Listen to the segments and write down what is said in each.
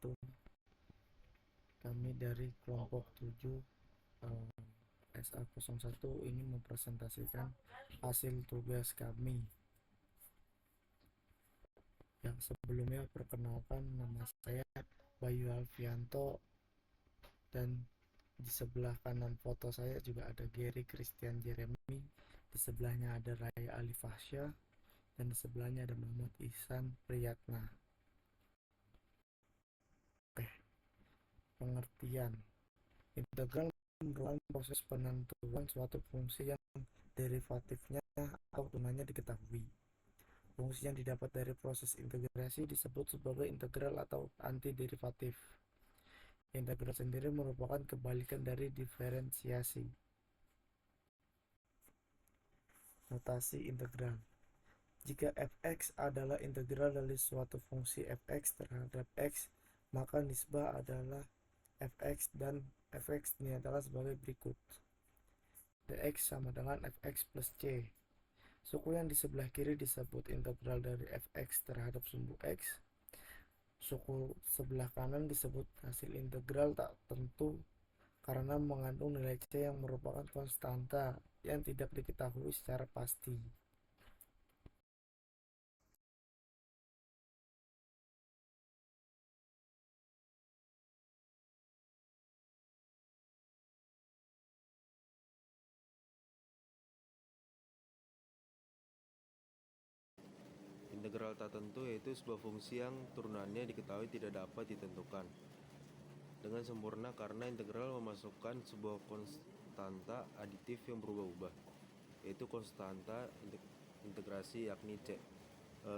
wabarakatuh. Kami dari kelompok 7 SA01 ingin mempresentasikan hasil tugas kami. Yang sebelumnya perkenalkan, nama saya Bayu Alfianto, dan di sebelah kanan foto saya juga ada Gary Christian Jeremy, di sebelahnya ada Raya Alifasya, dan di sebelahnya ada Muhammad Ihsan Priyatna. Pengertian: integral merupakan proses penentuan suatu fungsi yang derivatifnya atau turunannya diketahui. Fungsi yang didapat dari proses integrasi disebut sebagai integral atau antiderivatif. Integral sendiri merupakan kebalikan dari diferensiasi. Notasi integral: jika fx adalah integral dari suatu fungsi fx terhadap x, maka nisbah adalah fx dan fx dinyatakan sebagai berikut. Dx sama dengan fx plus c. Suku yang di sebelah kiri disebut integral dari fx terhadap sumbu x. Suku sebelah kanan disebut hasil integral tak tentu karena mengandung nilai c yang merupakan konstanta yang tidak diketahui secara pasti. Integral tak tentu yaitu sebuah fungsi yang turunannya diketahui tidak dapat ditentukan dengan sempurna karena integral memasukkan sebuah konstanta aditif yang berubah-ubah, yaitu konstanta integrasi yakni C.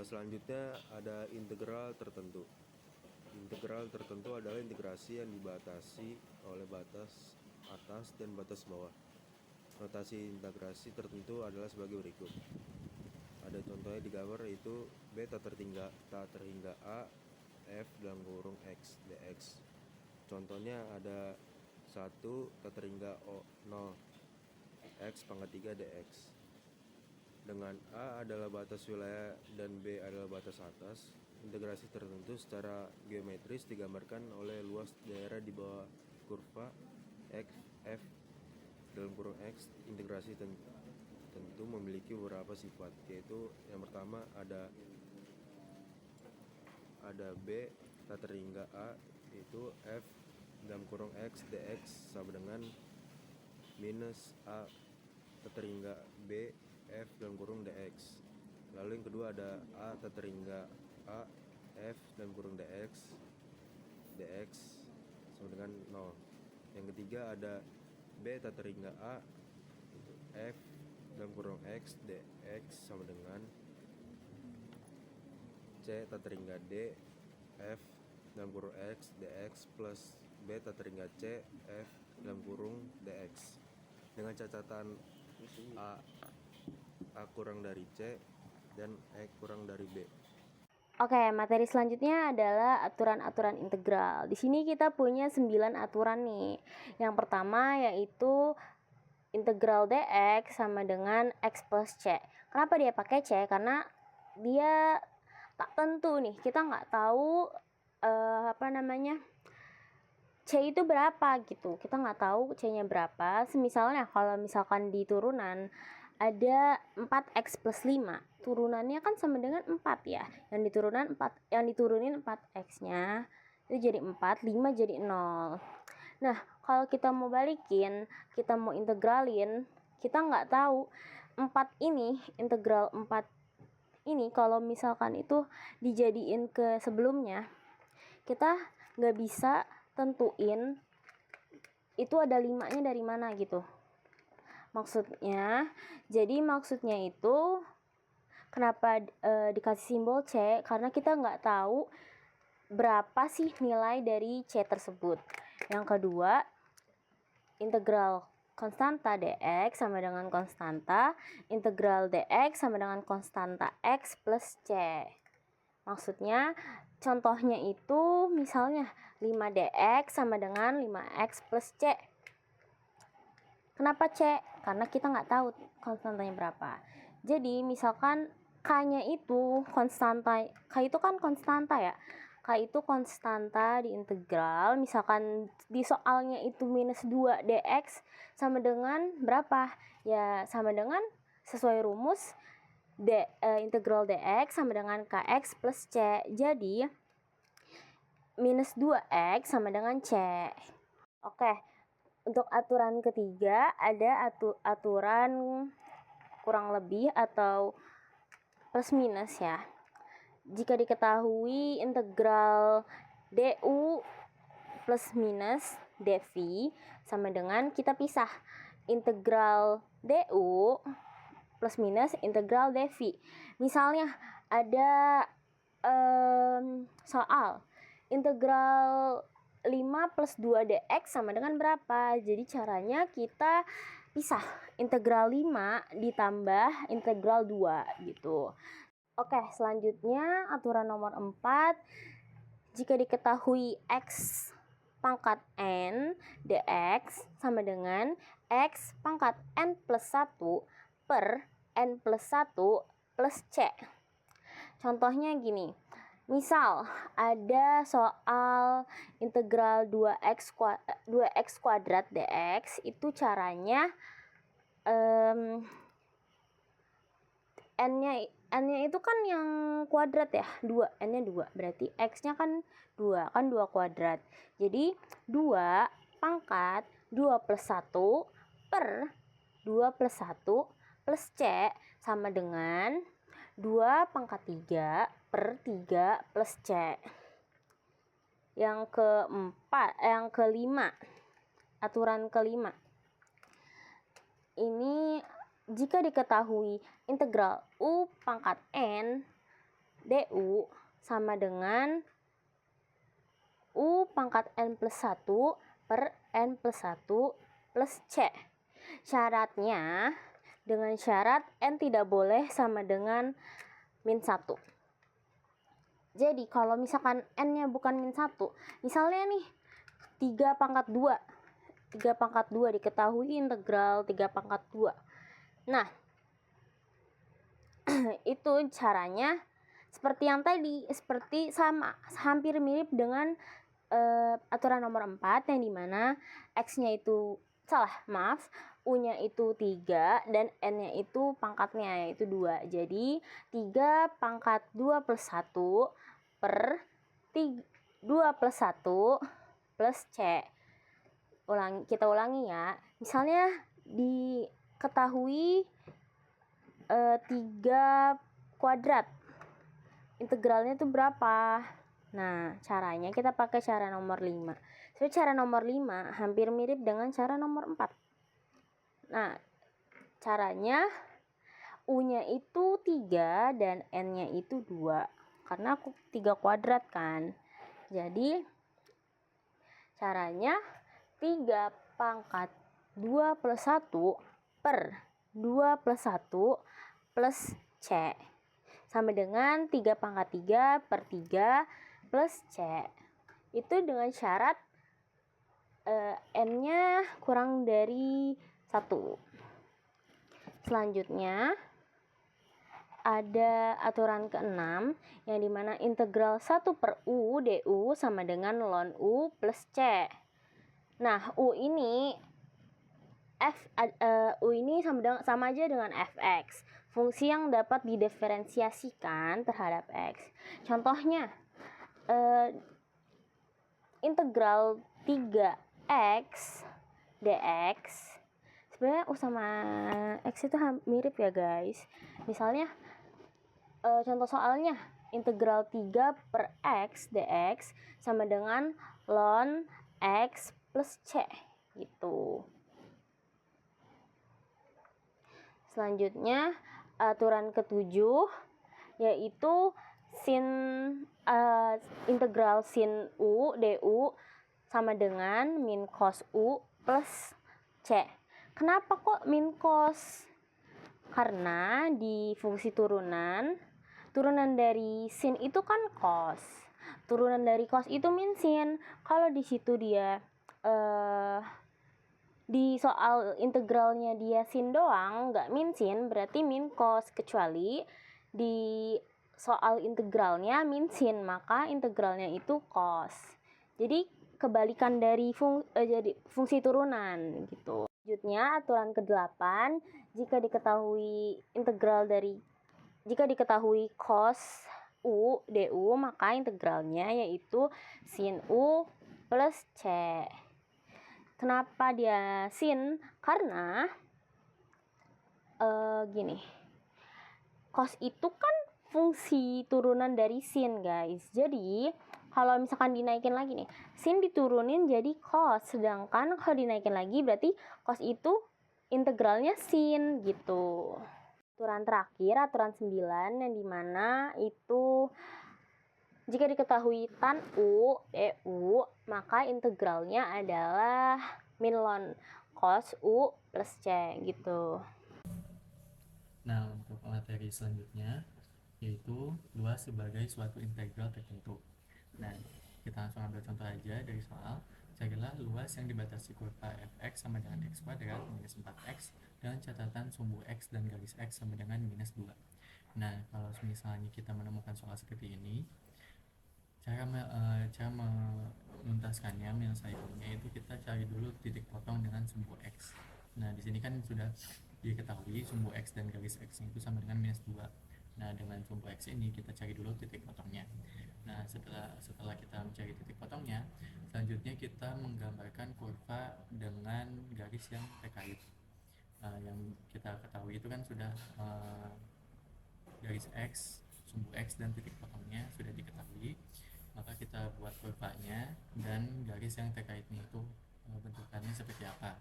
Selanjutnya ada integral tertentu. Integral tertentu adalah integrasi yang dibatasi oleh batas atas dan batas bawah. Notasi integrasi tertentu adalah sebagai berikut. Ada contohnya di gambar, yaitu b tak terhingga a f dalam kurung x dx. Contohnya ada 1 tak terhingga 0 x pangkat 3 dx. Dengan a adalah batas wilayah dan b adalah batas atas, integrasi tertentu secara geometris digambarkan oleh luas daerah di bawah kurva x f dalam kurung x. Integrasi tentu memiliki beberapa sifat, yaitu yang pertama ada b tak terhingga a, yaitu f dalam kurung x dx sama dengan minus a tak terhingga b f dalam kurung dx. Lalu yang kedua ada a tak terhingga a f dalam kurung dx sama dengan 0. Yang ketiga ada b tak terhingga a f dalam kurung x dx sama dengan c tak terhingga d f dalam kurung x dx plus b tak terhingga c f dalam kurung dx, dengan catatan a kurang dari c dan e kurang dari b. Oke, materi selanjutnya adalah aturan-aturan integral. Di sini kita punya 9 aturan nih. Yang pertama yaitu integral dx sama dengan x plus c. Kenapa dia pakai c? Karena dia tak tentu nih, kita nggak tahu c itu berapa gitu, kita nggak tahu c nya berapa. Misalnya kalau misalkan di turunan ada 4x plus 5, turunannya kan sama dengan 4 ya, yang diturunin 4x nya itu jadi 4, 5 jadi 0. Nah, kalau kita mau balikin, kita mau integralin, kita nggak tahu 4 ini, integral 4 ini kalau misalkan itu dijadiin ke sebelumnya, kita nggak bisa tentuin itu ada 5-nya dari mana gitu. Maksudnya itu kenapa dikasih simbol C, karena kita nggak tahu berapa sih nilai dari C tersebut. Yang kedua, integral konstanta dx sama dengan konstanta integral dx sama dengan konstanta x plus c. Maksudnya contohnya itu misalnya 5dx sama dengan 5x plus c. Kenapa c? Karena kita nggak tahu konstantanya berapa. Jadi misalkan k-nya itu konstanta, k itu kan konstanta ya. K itu konstanta di integral. Misalkan di soalnya itu minus 2 dx sama dengan berapa? Ya sama dengan sesuai rumus integral dx sama dengan kx plus c. Jadi minus 2x sama dengan c. Oke, untuk aturan ketiga ada aturan kurang lebih atau plus minus ya. Jika diketahui integral du plus minus dv sama dengan kita pisah integral du plus minus integral dv. Misalnya ada soal integral 5 plus 2 dx sama dengan berapa? Jadi caranya kita pisah integral 5 ditambah integral 2 gitu. Oke, selanjutnya aturan nomor 4. Jika diketahui x pangkat n dx sama dengan x pangkat n plus 1 per n plus 1 plus c. Contohnya gini, misal ada soal integral 2x kuadrat dx, itu caranya n-nya itu kan yang kuadrat ya, 2, n-nya 2, berarti x-nya kan 2 kuadrat. Jadi 2 pangkat 2 plus 1 per 2 plus 1 plus c sama dengan 2 pangkat 3 per 3 plus c. Yang kelima, aturan kelima. Ini jika diketahui integral u pangkat n du sama dengan u pangkat n plus 1 per n plus 1 plus c. Syaratnya dengan syarat n tidak boleh sama dengan min 1. Jadi kalau misalkan n-nya bukan min 1, misalnya nih 3 pangkat 2 diketahui integral 3 pangkat 2. Nah, itu caranya seperti yang tadi, seperti sama, hampir mirip dengan aturan nomor 4 yang dimana x-nya itu u-nya itu 3 dan n-nya itu pangkatnya yaitu 2. Jadi 3 pangkat 2 plus 1 per 2 plus 1 plus c. Kita ulangi ya. Misalnya diketahui 3 kuadrat. Integralnya itu berapa? Nah, caranya kita pakai cara nomor 5. So, cara nomor 5 hampir mirip dengan cara nomor 4. Nah, caranya u-nya itu 3 dan n-nya itu 2. Karena 3 kuadrat kan. Jadi, caranya 3 pangkat 2 plus 1 per 2 plus 1 plus c sama dengan 3 pangkat 3 per 3 plus c. Itu dengan syarat n-nya kurang dari 1. Selanjutnya ada aturan ke-6 yang dimana integral 1 per u du sama dengan ln u plus c. Nah, u ini sama aja dengan fx, fungsi yang dapat didiferensiasikan terhadap x. Contohnya integral 3x dx, sebenarnya u sama x itu mirip ya guys. Misalnya contoh soalnya integral 3 per x dx sama dengan ln x plus c gitu. Selanjutnya aturan ke-7 yaitu integral sin u du sama dengan min cos u plus c. Kenapa kok min cos? Karena di fungsi turunan dari sin itu kan cos. Turunan dari cos itu min sin. Kalau di situ dia di soal integralnya dia sin doang, nggak min sin, berarti min cos. Kecuali di soal integralnya min sin, maka integralnya itu cos. Jadi kebalikan dari jadi fungsi turunan gitu. Selanjutnya aturan ke-8, jika diketahui cos u du, maka integralnya yaitu sin u plus c. Kenapa dia sin? Karena gini, cos itu kan fungsi turunan dari sin, guys. Jadi kalau misalkan dinaikin lagi nih, sin diturunin jadi cos, sedangkan kalau dinaikin lagi berarti cos itu integralnya sin gitu. Aturan terakhir, aturan 9, yang dimana itu jika diketahui tan u du, maka integralnya adalah min ln cos u plus c gitu. Nah, untuk materi selanjutnya yaitu luas sebagai suatu integral tertentu. Nah, kita langsung ambil contoh aja dari soal. Carilah luas yang dibatasi kurva fx sama dengan x kuadrat minus 4x dengan catatan sumbu x dan garis x sama dengan minus 2. Nah, kalau misalnya kita menemukan soal seperti ini, cara menuntaskannya, menyelesaikannya itu kita cari dulu titik potong dengan sumbu x. Nah, di sini kan sudah diketahui sumbu x dan garis x itu sama dengan minus 2. Nah, dengan sumbu x ini kita cari dulu titik potongnya. Nah, setelah kita mencari titik potongnya, selanjutnya kita menggambarkan kurva dengan garis yang terkait. Yang kita ketahui itu kan sudah garis x, sumbu x dan titik potongnya sudah diketahui. Maka kita buat kurvanya dan garis yang terkaitnya itu bentukannya seperti apa.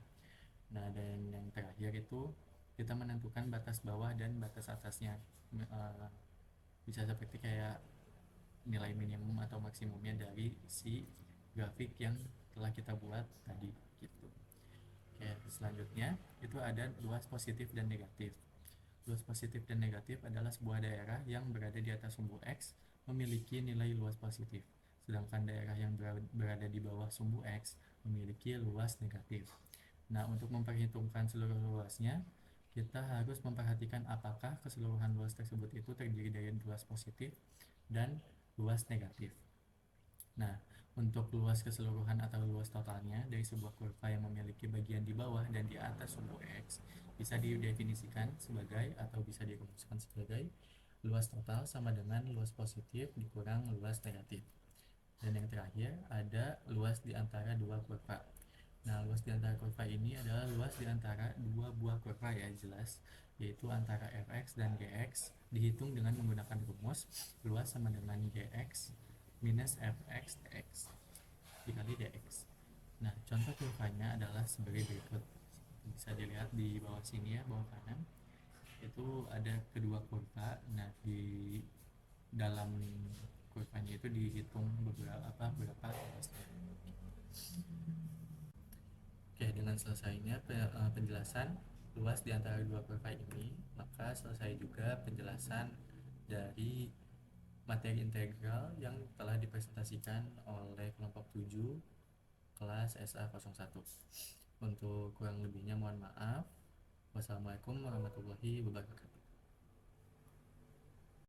Nah, dan yang terakhir itu kita menentukan batas bawah dan batas atasnya. Bisa seperti kayak nilai minimum atau maksimumnya dari si grafik yang telah kita buat tadi gitu. Oke, selanjutnya itu ada luas positif dan negatif. Luas positif dan negatif adalah sebuah daerah yang berada di atas sumbu x memiliki nilai luas positif, sedangkan daerah yang berada di bawah sumbu x memiliki luas negatif. Nah, untuk memperhitungkan seluruh luasnya, kita harus memperhatikan apakah keseluruhan luas tersebut itu terdiri dari luas positif dan luas negatif. Nah, untuk luas keseluruhan atau luas totalnya dari sebuah kurva yang memiliki bagian di bawah dan di atas sumbu x bisa didefinisikan sebagai atau bisa dirumuskan sebagai luas total sama dengan luas positif dikurang luas negatif. Dan yang terakhir ada luas di antara dua kurva. Nah, luas di antara kurva ini adalah luas di antara dua buah kurva ya, jelas, yaitu antara fx dan gx dihitung dengan menggunakan rumus luas sama dengan gx minus fx dx dikali dx. Nah, contoh kurvanya adalah sebagai berikut. Bisa dilihat di bawah sini ya, bawah kanan. Itu ada kedua kurva. Nah, di dalam kurvanya itu dihitung berapa luasnya. Oke, dengan selesainya penjelasan luas di antara dua kurva ini, maka selesai juga penjelasan dari materi integral yang telah dipresentasikan oleh kelompok 7 kelas SA01. Untuk kurang lebihnya mohon maaf. Wassalamualaikum warahmatullahi wabarakatuh.